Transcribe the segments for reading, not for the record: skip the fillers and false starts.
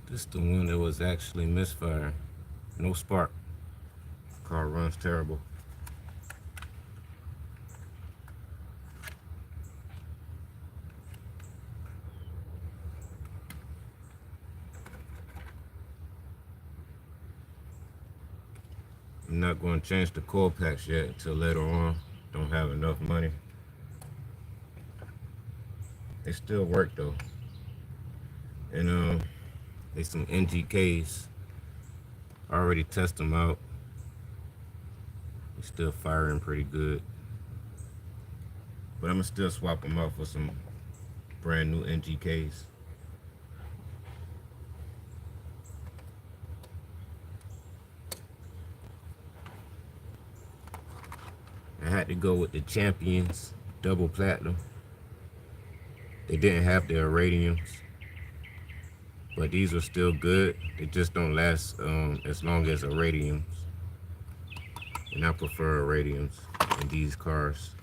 This is the one that was actually misfire. No spark. Car runs terrible. I'm not going to change the coil packs yet until later on. Don't have enough money. They still work though. And they some NGKs. I already test them out. They're still firing pretty good. But I'm gonna still swap them out for some brand new NGKs. I had to go with the Champions double platinum. They didn't have their irradiums, but these are still good. They just don't last as long as irradiums, and I prefer irradiums in these cars.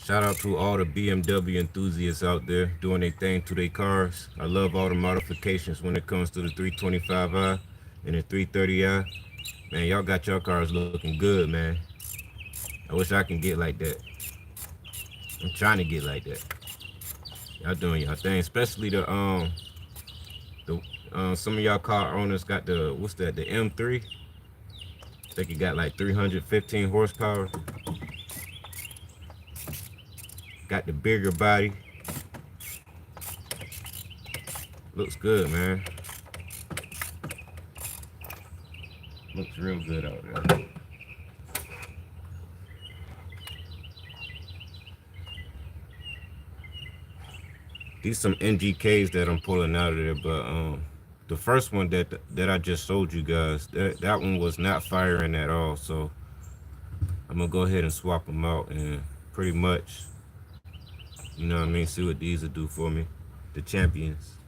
Shout out to all the BMW enthusiasts out there doing their thing to their cars. I love all the modifications when it comes to the 325i and the 330i. Man, y'all got your cars looking good, man. I wish I can get like that. I'm trying to get like that. Y'all doing y'all thing, especially some of y'all car owners got the, what's that, the M3. I think it got like 315 horsepower. Got the bigger body. Looks good, man. Looks real good out there. These some NGKs that I'm pulling out of there, but the first one that I just showed you guys, that one was not firing at all. So I'm gonna go ahead and swap them out and pretty much, you know what I mean, see what these will do for me. The Champions.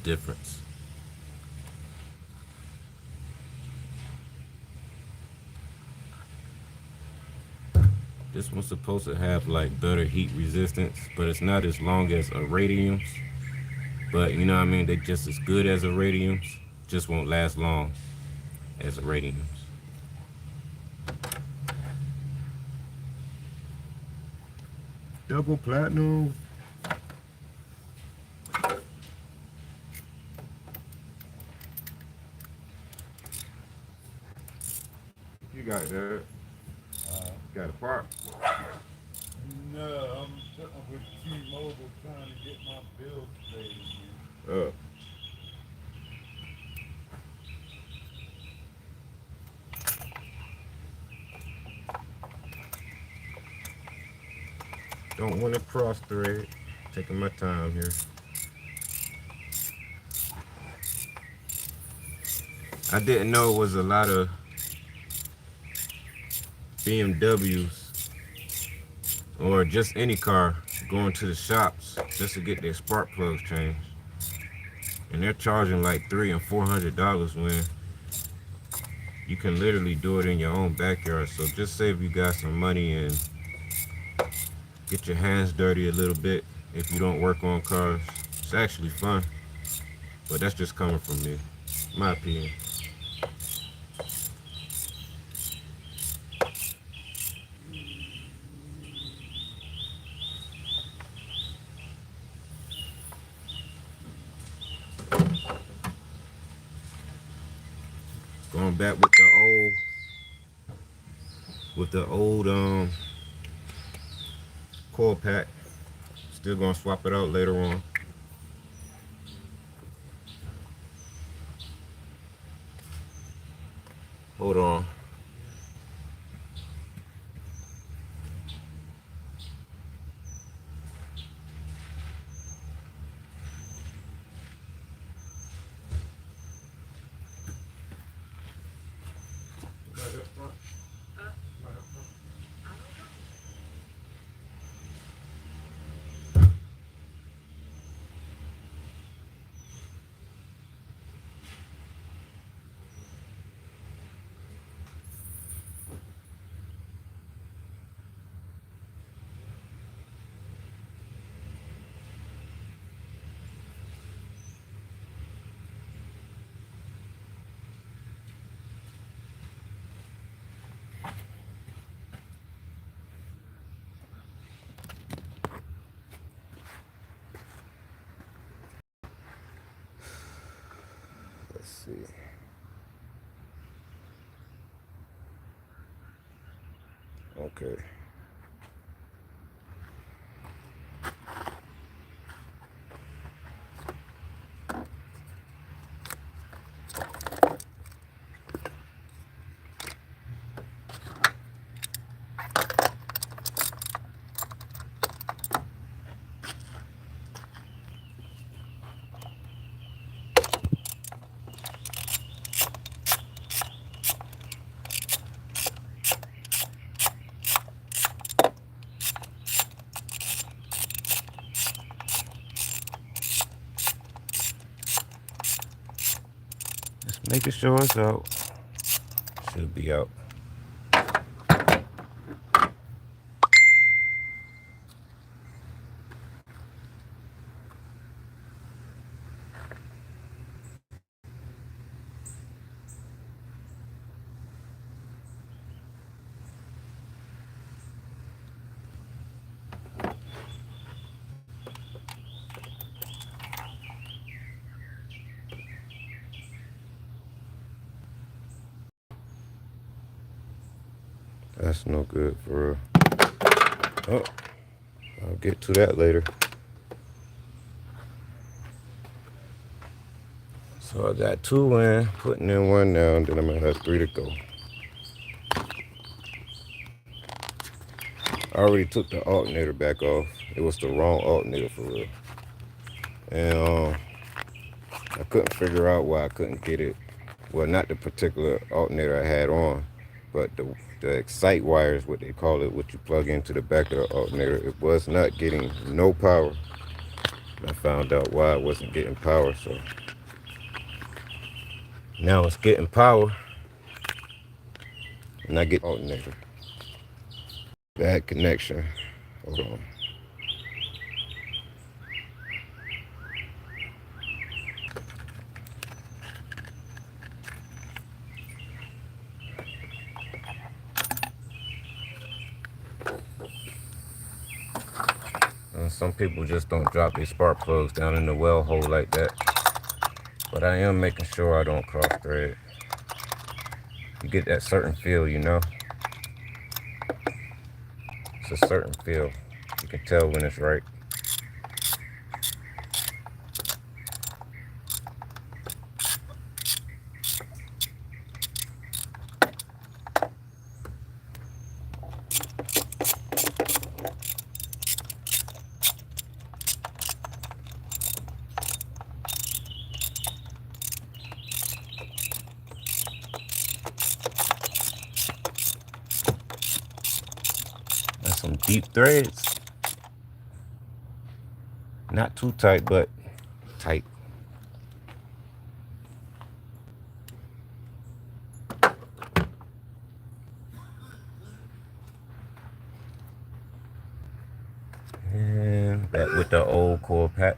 difference. This one's supposed to have like better heat resistance, but it's not as long as a radium's. But you know what I mean? They're just as good as a radium's, just won't last long as a radium's. Double platinum. You got that? Got a part? No, I'm with T-Mobile trying to get my bill paid. Uh, don't want to cross thread. Taking my time here. I didn't know it was a lot of BMWs or just any car going to the shops just to get their spark plugs changed, and they're charging like $300 and $400 when you can literally do it in your own backyard. So just save you guys some money and get your hands dirty a little bit if you don't work on cars. It's actually fun, but that's just coming from me, my opinion. Going back with the old coil pack. Still gonna swap it out later on. Hold on. Let's see. Okay. Just making sure it's out. Should be out. That's no good for real. Oh, I'll get to that later. So I got 2 in, putting in 1 now, and then I'm gonna have 3 to go. I already took the alternator back off. It was the wrong alternator for real. And I couldn't figure out why I couldn't get it. Well, not the particular alternator I had on, but the excite wire is what they call it, what you plug into the back of the alternator. It was not getting no power. I found out why it wasn't getting power, so now it's getting power, and I get alternator. Bad connection. Hold on. Some people just don't drop their spark plugs down in the well hole like that. But I am making sure I don't cross thread. You get that certain feel, you know? It's a certain feel. You can tell when it's right. That's some deep threads. Not too tight, but tight. And back with the old core pack.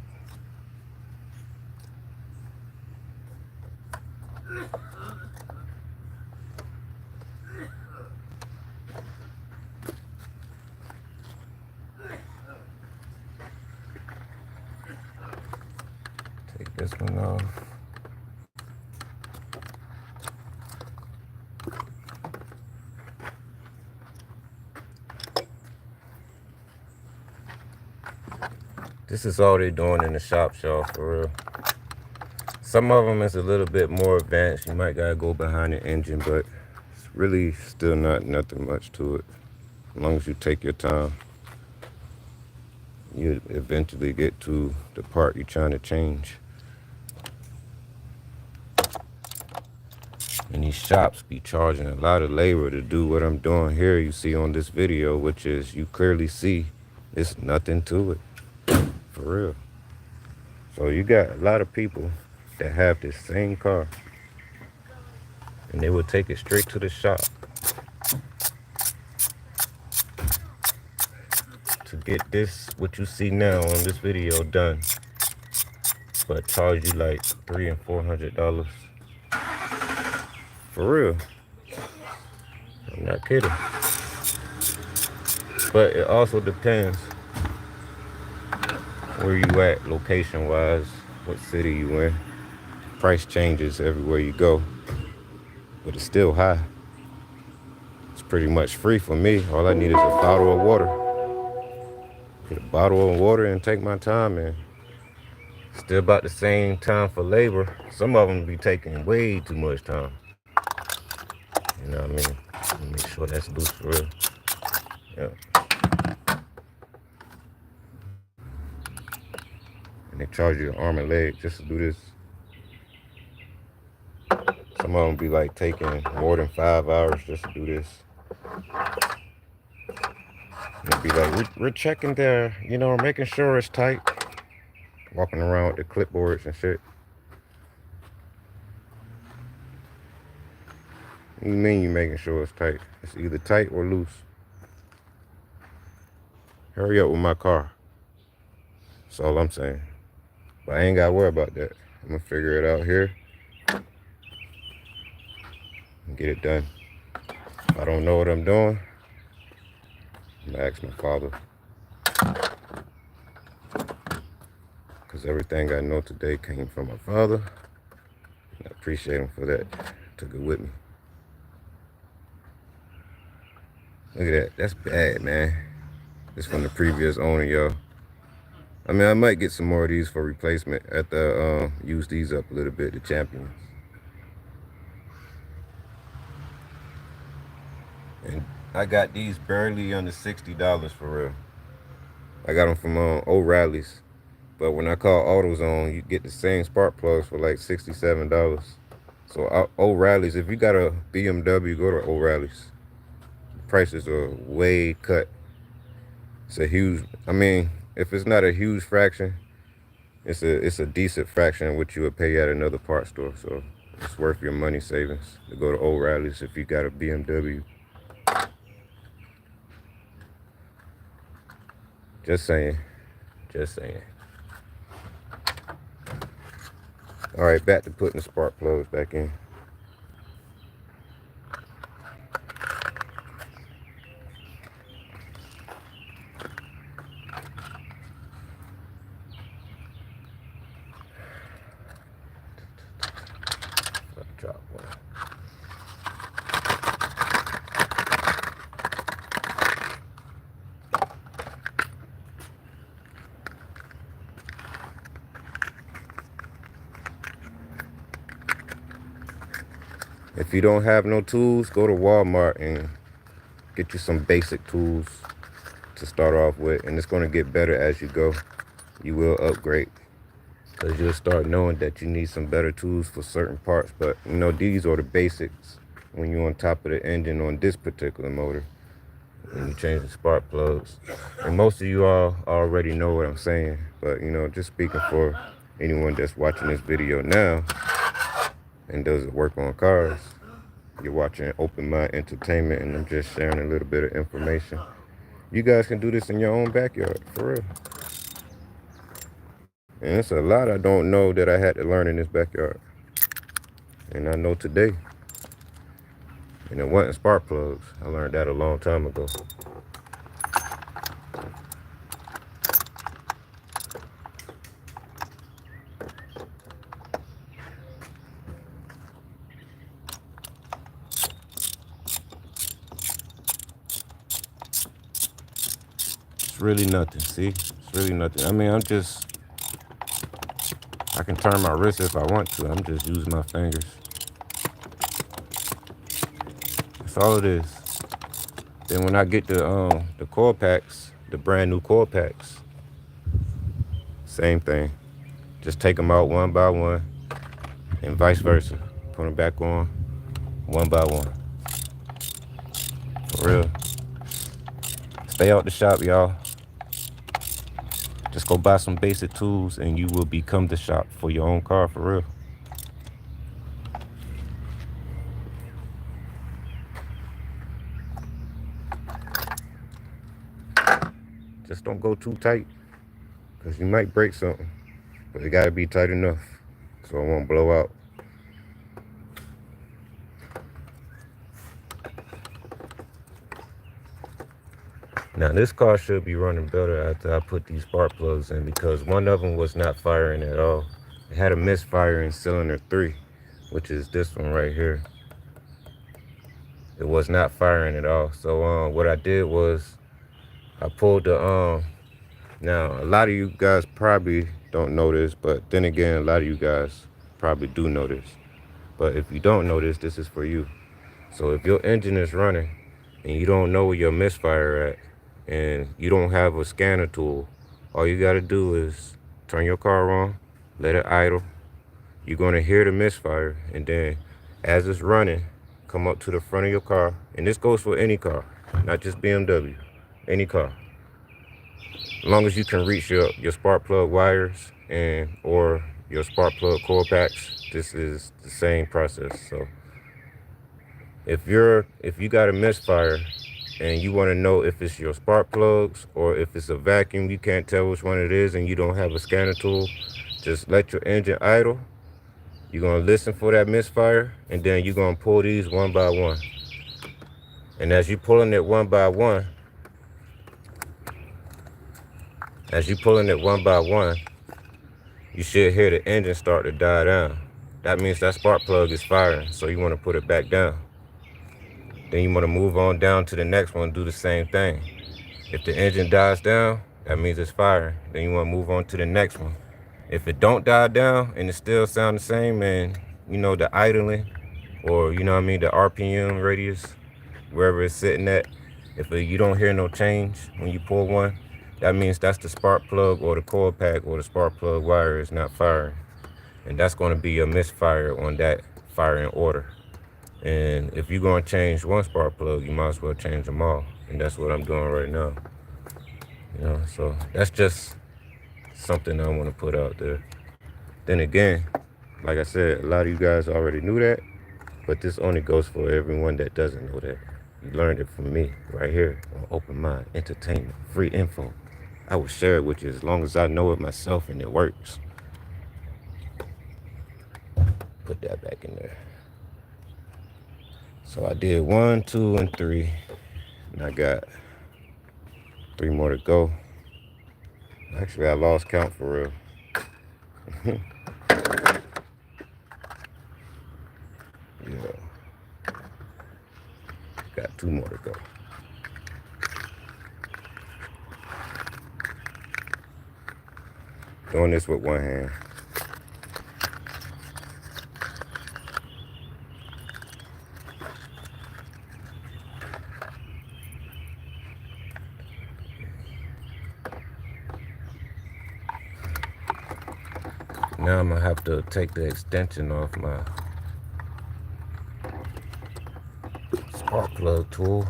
Take this one off. This is all they're doing in the shop, y'all, for real. Some of them is a little bit more advanced. You might gotta go behind the engine, but it's really still not nothing much to it. As long as you take your time, you eventually get to the part you're trying to change. And these shops be charging a lot of labor to do what I'm doing here. You see on this video, which is you clearly see it's nothing to it, for real. So you got a lot of people that have this same car and they will take it straight to the shop to get this, what you see now on this video, done, but charge you like $300 and $400. For real. I'm not kidding. But it also depends where you at location wise, what city you in. Price changes everywhere you go, but it's still high. It's pretty much free for me. All I need is a bottle of water. Get a bottle of water and take my time, and still about the same time for labor. Some of them be taking way too much time. You know what I mean? Let me make sure that's loose for real. Yeah. And they charge you an arm and leg just to do this. Some of them be like taking more than 5 hours just to do this. And be like, we're checking there, you know, making sure it's tight. Walking around with the clipboards and shit. What do you mean you making sure it's tight? It's either tight or loose. Hurry up with my car. That's all I'm saying. But I ain't gotta worry about that. I'm gonna figure it out here and get it done. If I don't know what I'm doing, I'm gonna ask my father. Because everything I know today came from my father. And I appreciate him for that. Took it with me. Look at that. That's bad, man. It's from the previous owner, y'all. I mean, I might get some more of these for replacement after use these up a little bit, the Champions. And I got these barely under $60 for real. I got them from O'Reilly's. But when I call AutoZone, you get the same spark plugs for like $67. So O'Reilly's, if you got a BMW, go to O'Reilly's. Prices are way cut. It's a huge, I mean, if it's not a huge fraction, It's a decent fraction of what you would pay at another parts store. So it's worth your money savings to go to O'Reilly's if you got a BMW. Just saying. Just saying. All right, back to putting the spark plugs back in. Drop one. If you don't have no tools, go to Walmart and get you some basic tools to start off with, and it's going to get better as you go. You will upgrade because you'll start knowing that you need some better tools for certain parts. But you know, these are the basics when you're on top of the engine on this particular motor, when you change the spark plugs. And most of you all already know what I'm saying, but you know, just speaking for anyone that's watching this video now and doesn't work on cars, you're watching Open Mind Entertainment, and I'm just sharing a little bit of information. You guys can do this in your own backyard, for real. And it's a lot I don't know that I had to learn in this backyard. And I know today. And it wasn't spark plugs. I learned that a long time ago. It's really nothing, see? It's really nothing. I mean, I can turn my wrist if I want to. I'm just using my fingers. That's all it is. Then when I get the coil packs, the brand new coil packs, same thing. Just take them out one by one and vice versa. Put them back on one by one. For real. Stay out the shop, y'all. Just go buy some basic tools and you will become the shop for your own car, for real. Just don't go too tight, because you might break something. But it gotta be tight enough so it won't blow out. Now this car should be running better after I put these spark plugs in, because one of them was not firing at all. It had a misfire in cylinder 3, which is this one right here. It was not firing at all. So what I did was I pulled the now a lot of you guys probably don't know this, but then again, a lot of you guys probably do know this. But if you don't know this, this is for you. So if your engine is running and you don't know where your misfire at, and you don't have a scanner tool, all you got to do is turn your car on, let it idle. You're going to hear the misfire, and then as it's running, come up to the front of your car. And this goes for any car, not just BMW, any car. As long as you can reach your spark plug wires and or your spark plug coil packs, this is the same process. So if you got a misfire and you want to know if it's your spark plugs or if it's a vacuum, you can't tell which one it is, and you don't have a scanner tool, just let your engine idle. You're going to listen for that misfire, and then you're going to pull these one by one. And as you're pulling it one by one, you should hear the engine start to die down. That means that spark plug is firing, so you want to put it back down. Then you want to move on down to the next one, do the same thing. If the engine dies down, that means it's firing. Then you want to move on to the next one. If it don't die down and it still sound the same, and you know the idling, or you know what I mean, the RPM radius, wherever it's sitting at, if you don't hear no change when you pull one, that means that's the spark plug or the coil pack or the spark plug wire is not firing. And that's going to be a misfire on that firing order. And if you're going to change one spark plug, you might as well change them all. And that's what I'm doing right now. You know, so that's just something I want to put out there. Then again, like I said, a lot of you guys already knew that, but this only goes for everyone that doesn't know that. You learned it from me right here on Open Mind Entertainment. Free info. I will share it with you as long as I know it myself and it works. Put that back in there. So I did 1, 2, and 3, and I got 3 more to go. Actually, I lost count for real. Yeah, got 2 more to go. Doing this with one hand. Now I'm gonna have to take the extension off my spark plug tool.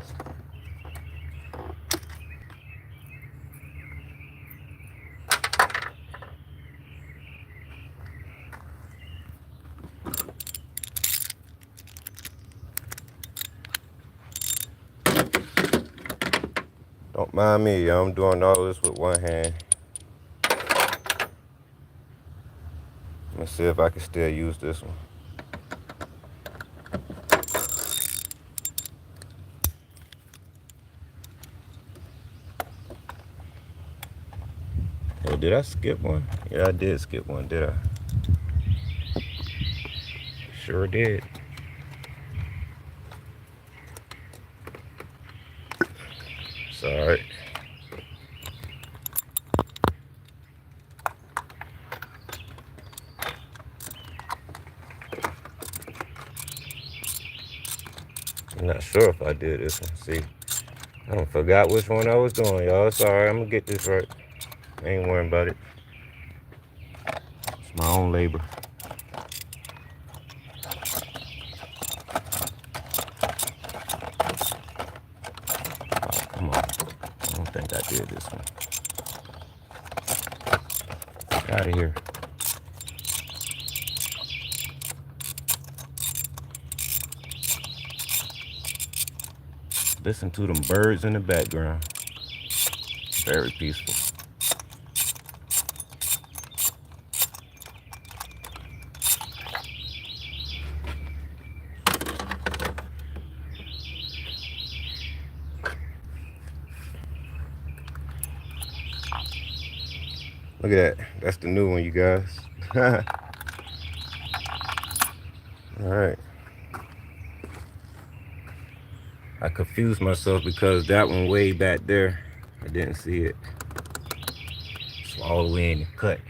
Don't mind me, y'all. I'm doing all this with one hand. Let's see if I can still use this one. Hey, did I skip one? Yeah, I did skip one, did I? Sure did. It's all right. I'm not sure if I did this one. See, I don't forgot which one I was doing, y'all. It's all right. I'm gonna get this right. I ain't worrying about it. It's my own labor. Oh, come on. I don't think I did this one. Get out of here. Listen to them birds in the background. Very peaceful. Look at that. That's the new one, you guys. All right. I confused myself because that one way back there, I didn't see it. It's all the way in the cut.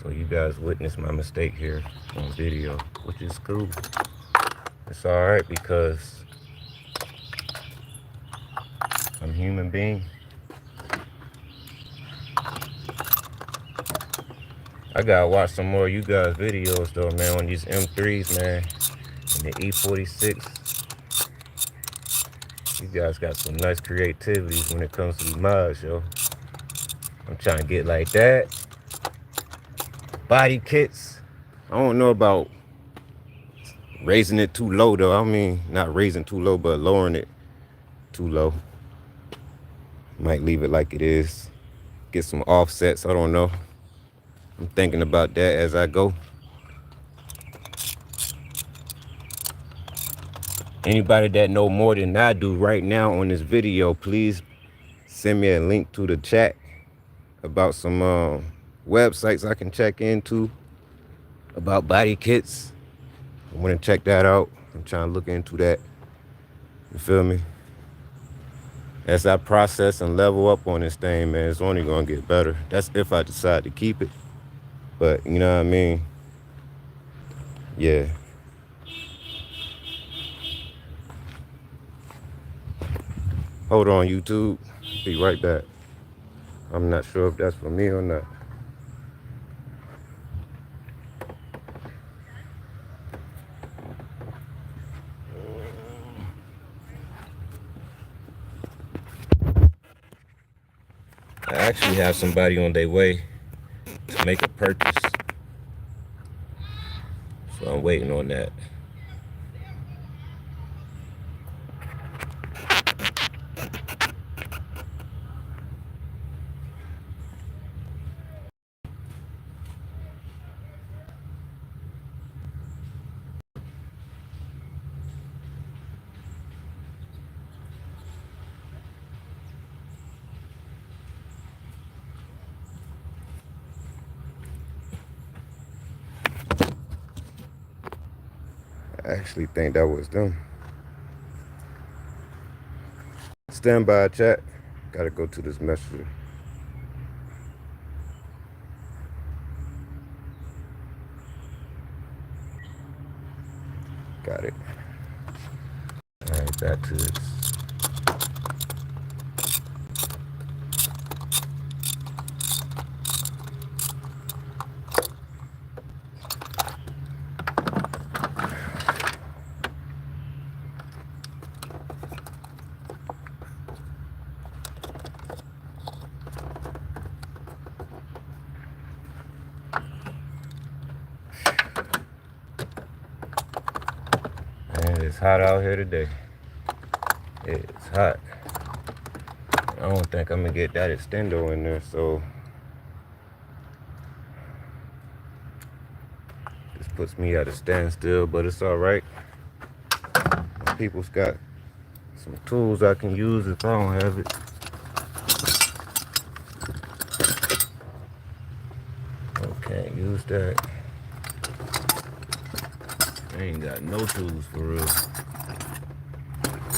So you guys witnessed my mistake here on video, which is cool. It's all right because I'm a human being. I gotta watch some more of you guys' videos though, man, on these M3s, man, and the E46. You guys got some nice creativity when it comes to the mods, yo. I'm trying to get like that. Body kits. I don't know about raising it too low though. I mean, not raising too low, but lowering it too low. Might leave it like it is. Get some offsets, I don't know. I'm thinking about that as I go. Anybody that know more than I do right now on this video, please send me a link to the chat about some websites I can check into about body kits. I want to check that out. I'm trying to look into that. You feel me? As I process and level up on this thing, man, it's only going to get better. That's if I decide to keep it. But, you know what I mean? Yeah. Hold on, YouTube. Be right back. I'm not sure if that's for me or not. I actually have somebody on their way to make a purchase, so I'm waiting on that. I actually think that was them. Stand by, chat. Gotta go to this messenger. Got it. All right, back to this. Man, it's hot out here today. It's hot. I don't think I'm gonna get that extendo in there, so this puts me at a standstill, but it's all right. People's got some tools I can use if I don't have it. Okay, use that. I ain't got no tools for real.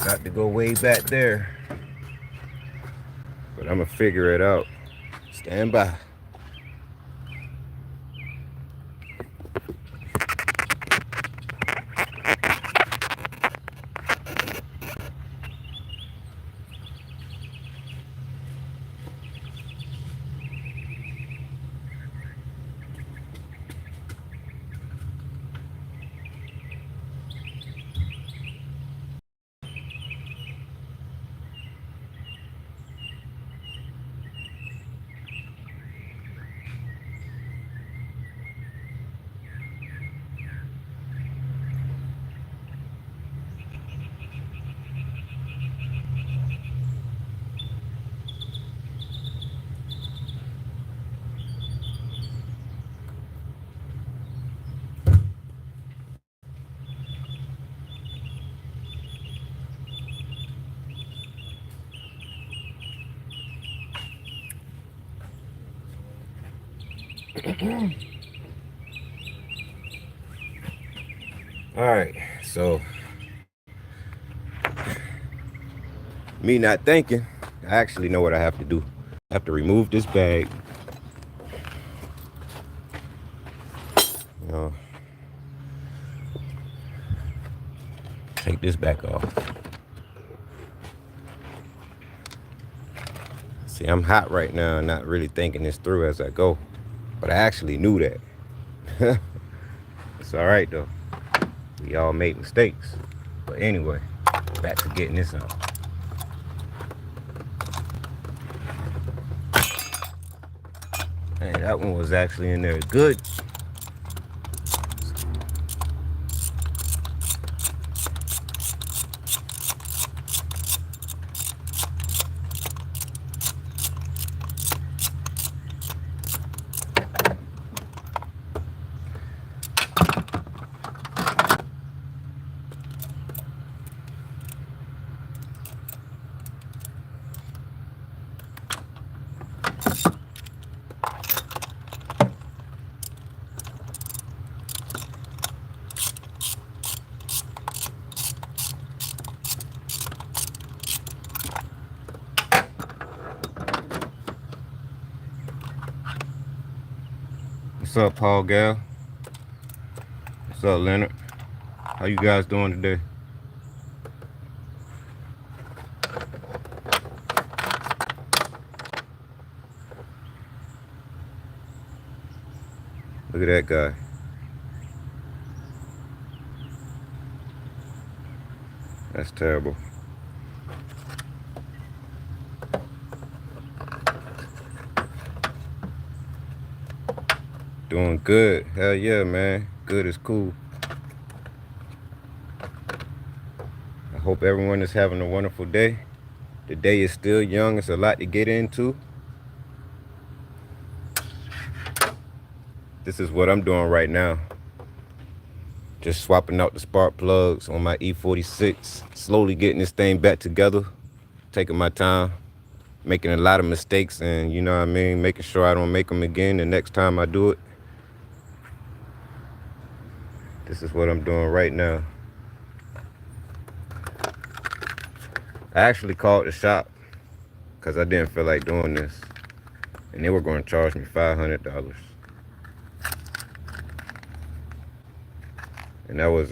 Got to go way back there. But I'm gonna figure it out. Stand by. All right, so me not thinking, I actually know what I have to do. I have to remove this bag. You know, take this back off. See, I'm hot right now, not really thinking this through as I go, but I actually knew that. It's all right though. We all made mistakes. But anyway, back to getting this out. Hey, that one was actually in there good. What's up, Paul Gal? What's up, Leonard? How you guys doing today? Look at that guy. That's terrible. Doing good. Hell yeah, man. Good is cool. I hope everyone is having a wonderful day. The day is still young. It's a lot to get into. This is what I'm doing right now. Just swapping out the spark plugs on my E46. Slowly getting this thing back together. Taking my time. Making a lot of mistakes, and you know what I mean, making sure I don't make them again the next time I do it. This is what I'm doing right now. I actually called the shop because I didn't feel like doing this, and they were going to charge me $500. And that was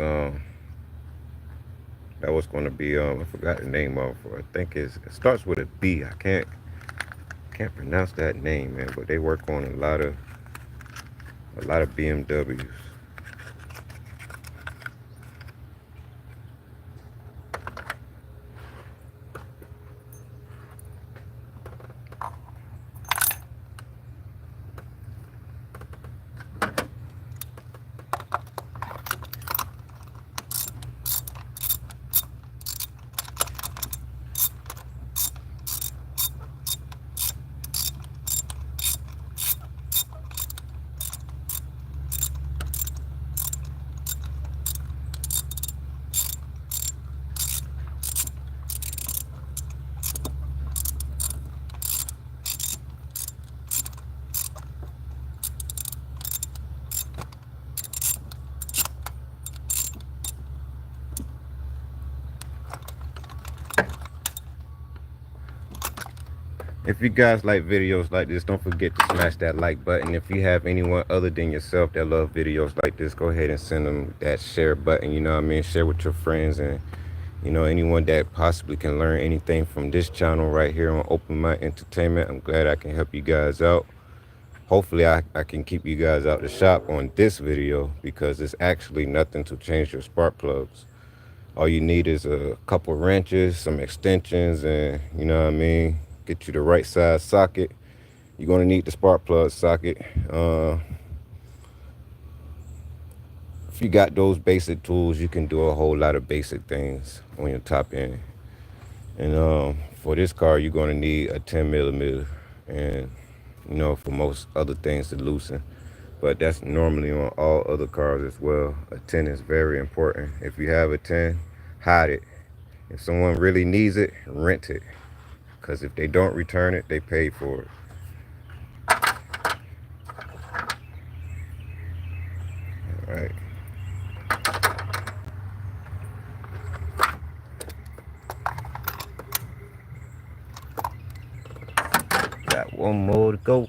going to be I forgot the name of it. I think it starts with a B. I can't pronounce that name, man. But they work on a lot of BMWs. If you guys like videos like this, don't forget to smash that like button. If you have anyone other than yourself that love videos like this, go ahead and send them that share button. You know what I mean? Share with your friends and, you know, anyone that possibly can learn anything from this channel right here on Open Mind Entertainment. I'm glad I can help you guys out. Hopefully I can keep you guys out the shop on this video, because it's actually nothing to change your spark plugs. All you need is a couple wrenches, some extensions, and you know what I mean, get you the right size socket. You're going to need the spark plug socket. If you got those basic tools, you can do a whole lot of basic things on your top end. And for this car, you're going to need a 10 millimeter, and you know, for most other things to loosen. But that's normally on all other cars as well. A 10 is very important. If you have a 10, hide it. If someone really needs it, rent it. Because if they don't return it, they pay for it. All right. Got one more to go.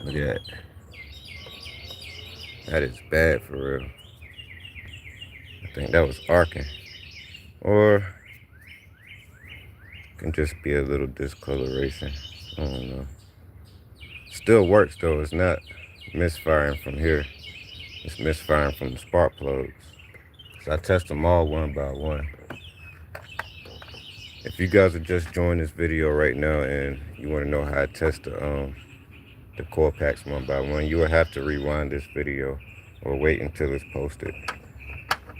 Look at that. That is bad for real. I think that was arcing. Or can just be a little discoloration. I don't know. Still works though. It's not misfiring from here. It's misfiring from the spark plugs. So I test them all one by one. If you guys are just joining this video right now and you want to know how I test the coil packs one by one, you will have to rewind this video or wait until it's posted.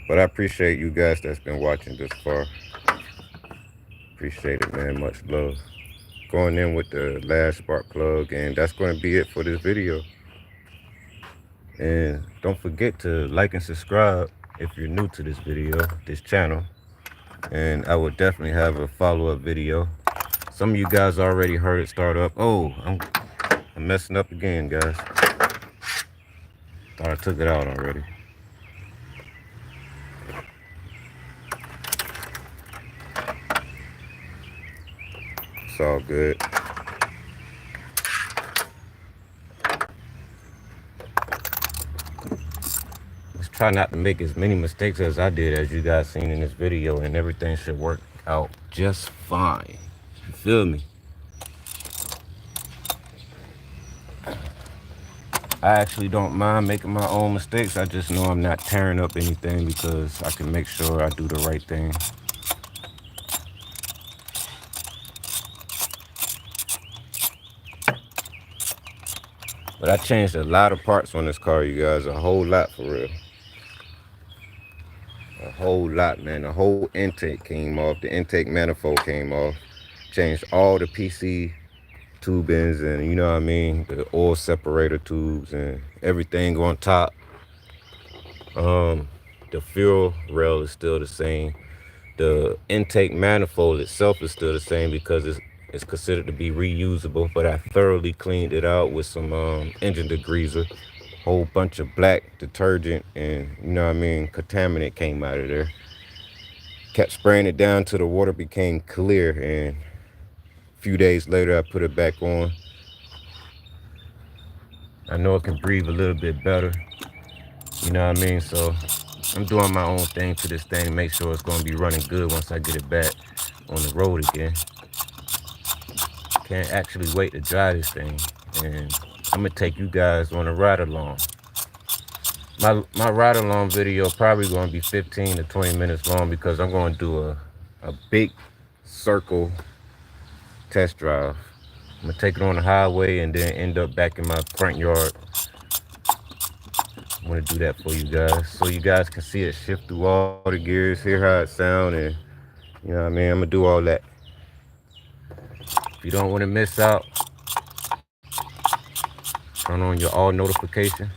But I appreciate you guys that's been watching this far. Appreciate it, man. Much love. Going in with the last spark plug, and that's going to be it for this video. And don't forget to like and subscribe if you're new to this video, this channel. And I will definitely have a follow-up video. Some of you guys already heard it start up. Oh, I'm messing up again, guys. Thought I took it out already. It's all good. try not to make as many mistakes as I did, as you guys seen in this video, and everything should work out just fine. You feel me? I actually don't mind making my own mistakes. I just know I'm not tearing up anything because I can make sure I do the right thing. But I changed a lot of parts on this car, you guys. A whole lot, for real. A whole lot, man. The whole intake came off. The intake manifold came off. Changed all the PC tubings, and you know what I mean, the oil separator tubes and everything on top. The fuel rail is still the same. The intake manifold itself is still the same because it's considered to be reusable, but I thoroughly cleaned it out with some engine degreaser. Whole bunch of black detergent and, you know what I mean, contaminant came out of there. Kept spraying it down till the water became clear, and a few days later I put it back on. I know it can breathe a little bit better, you know what I mean? So I'm doing my own thing to this thing to make sure it's gonna be running good once I get it back on the road again. Can't actually wait to drive this thing, and I'm gonna take you guys on a ride along. My ride along video probably gonna be 15 to 20 minutes long because I'm gonna do a big circle test drive. I'm gonna take it on the highway and then end up back in my front yard. I'm gonna do that for you guys so you guys can see it shift through all the gears, hear how it sound, and you know what I mean. I'm gonna do all that. If you don't want to miss out, turn on your all notification,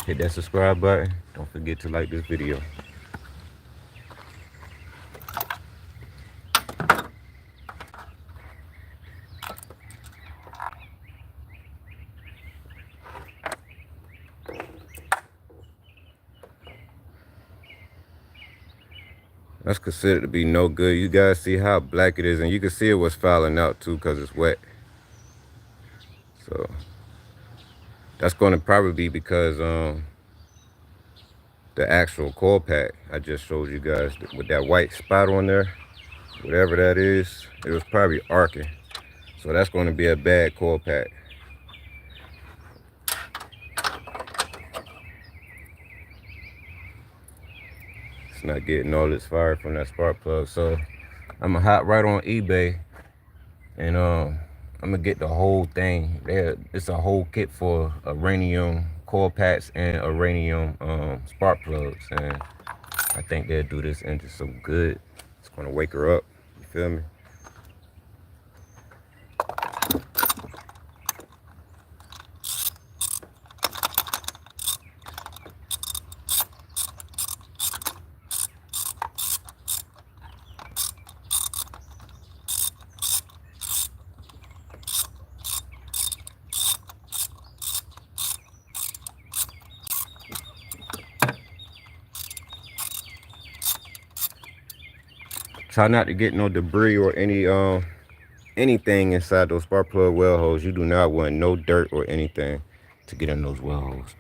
hit that subscribe button. Don't forget to like this video. That's considered to be no good. You guys see how black it is, and you can see it was fouling out too because it's wet. So that's going to probably be because the actual coil pack I just showed you guys with that white spot on there, whatever that is, it was probably arcing. So that's going to be a bad coil pack. It's not getting all its fire from that spark plug. So I'm gonna hop right on eBay and I'm gonna get the whole thing. It's a whole kit for uranium coil packs and uranium spark plugs, and I think they'll do this engine so good. It's gonna wake her up. You feel me? Try not to get no debris or anything inside those spark plug well holes. You do not want no dirt or anything to get in those well holes.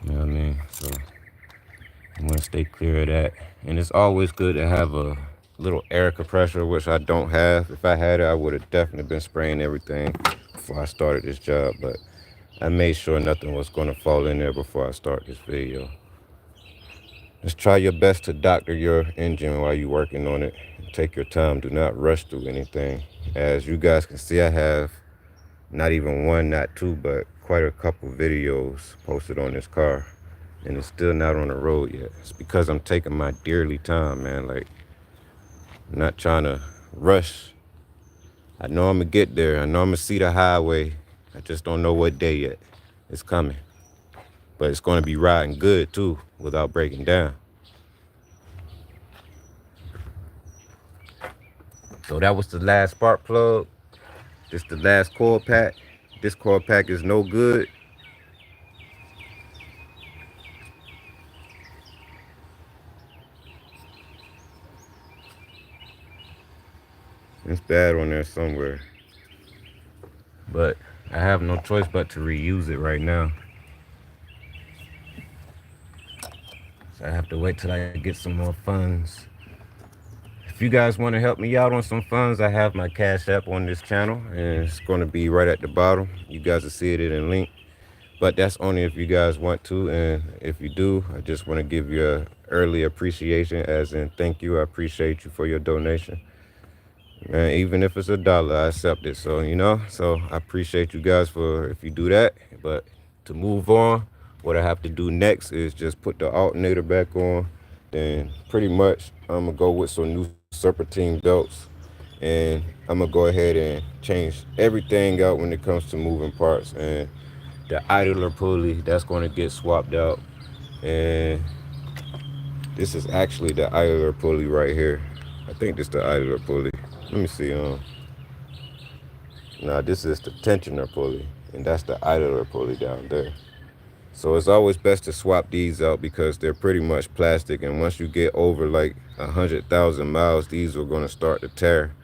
You know what I mean? So you want to stay clear of that. And it's always good to have a little air compressor, which I don't have. If I had it, I would have definitely been spraying everything before I started this job. But I made sure nothing was going to fall in there before I start this video. Just try your best to doctor your engine while you're working on it. Take your time. Do not rush through anything. As you guys can see, I have not even one, not two, but quite a couple videos posted on this car. And it's still not on the road yet. It's because I'm taking my dearly time, man. Like, I'm not trying to rush. I know I'm going to get there. I know I'm going to see the highway. I just don't know what day yet. It's coming. But it's going to be riding good, too, without breaking down. So that was the last spark plug. This is the last coil pack. This coil pack is no good. It's bad on there somewhere. But I have no choice but to reuse it right now. I have to wait till I get some more funds. If you guys want to help me out on some funds, I have my Cash App on this channel, and it's going to be right at the bottom. You guys will see it in link. But that's only if you guys want to, and if you do, I just want to give you a early appreciation, as in thank you. I appreciate you for your donation. Man, even if it's $1, I accept it. So, so I appreciate you guys for if you do that. But to move on, what I have to do next is just put the alternator back on. Then pretty much I'm gonna go with some new serpentine belts, and I'm gonna go ahead and change everything out when it comes to moving parts. And the idler pulley, that's gonna get swapped out. And this is actually the idler pulley right here. I think this is the idler pulley. Let me see. Now this is the tensioner pulley, and that's the idler pulley down there. So it's always best to swap these out because they're pretty much plastic, and once you get over like 100,000 miles, these are gonna start to tear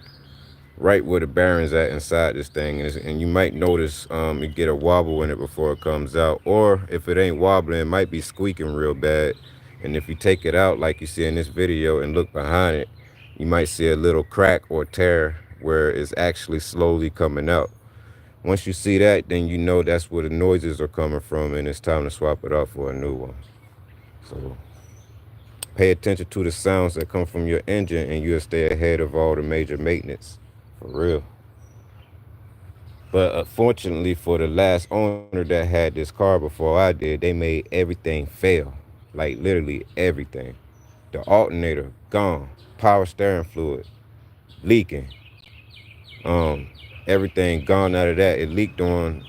right where the bearings at inside this thing. And you might notice you get a wobble in it before it comes out, or if it ain't wobbling, it might be squeaking real bad. And if you take it out like you see in this video and look behind it, you might see a little crack or tear where it's actually slowly coming out. Once you see that, then you know that's where the noises are coming from, and it's time to swap it out for a new one. So pay attention to the sounds that come from your engine, and you'll stay ahead of all the major maintenance, for real. But unfortunately for the last owner that had this car before I did, they made everything fail. Like literally everything. The alternator, gone. Power steering fluid, leaking. Everything gone out of that. It leaked on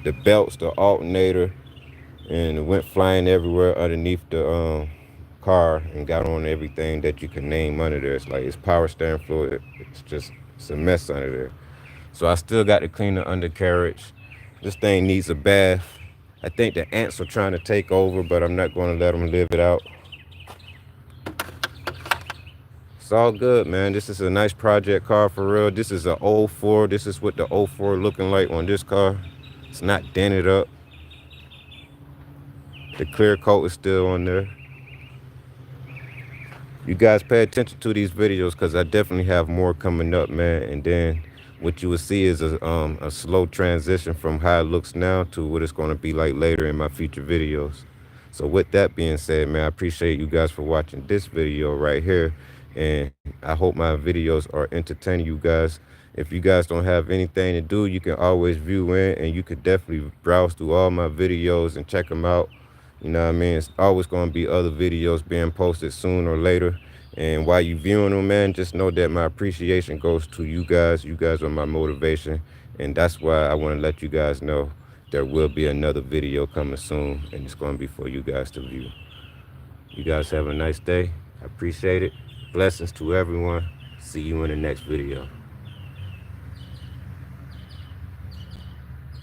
the belts, the alternator, and it went flying everywhere underneath the car and got on everything that you can name under there. It's like it's power steering fluid. It's a mess under there. So I still got to clean the undercarriage. This thing needs a bath. I think the ants are trying to take over, but I'm not going to let them live it out. It's all good, man. This is a nice project car for real. This is a '04. This is what the '04 looking like on this car. It's not dented up. The clear coat is still on there. You guys pay attention to these videos because I definitely have more coming up, man. And then what you will see is a slow transition from how it looks now to what it's going to be like later in my future videos. So with that being said, man, I appreciate you guys for watching this video right here. And I hope my videos are entertaining you guys. If you guys don't have anything to do, you can always view in, and you could definitely browse through all my videos and check them out. You know what I mean? It's always going to be other videos being posted sooner or later. And while you viewing them, man, just know that my appreciation goes to you guys. You guys are my motivation. And that's why I want to let you guys know there will be another video coming soon. And it's going to be for you guys to view. You guys have a nice day. I appreciate it. Blessings to everyone. See you in the next video.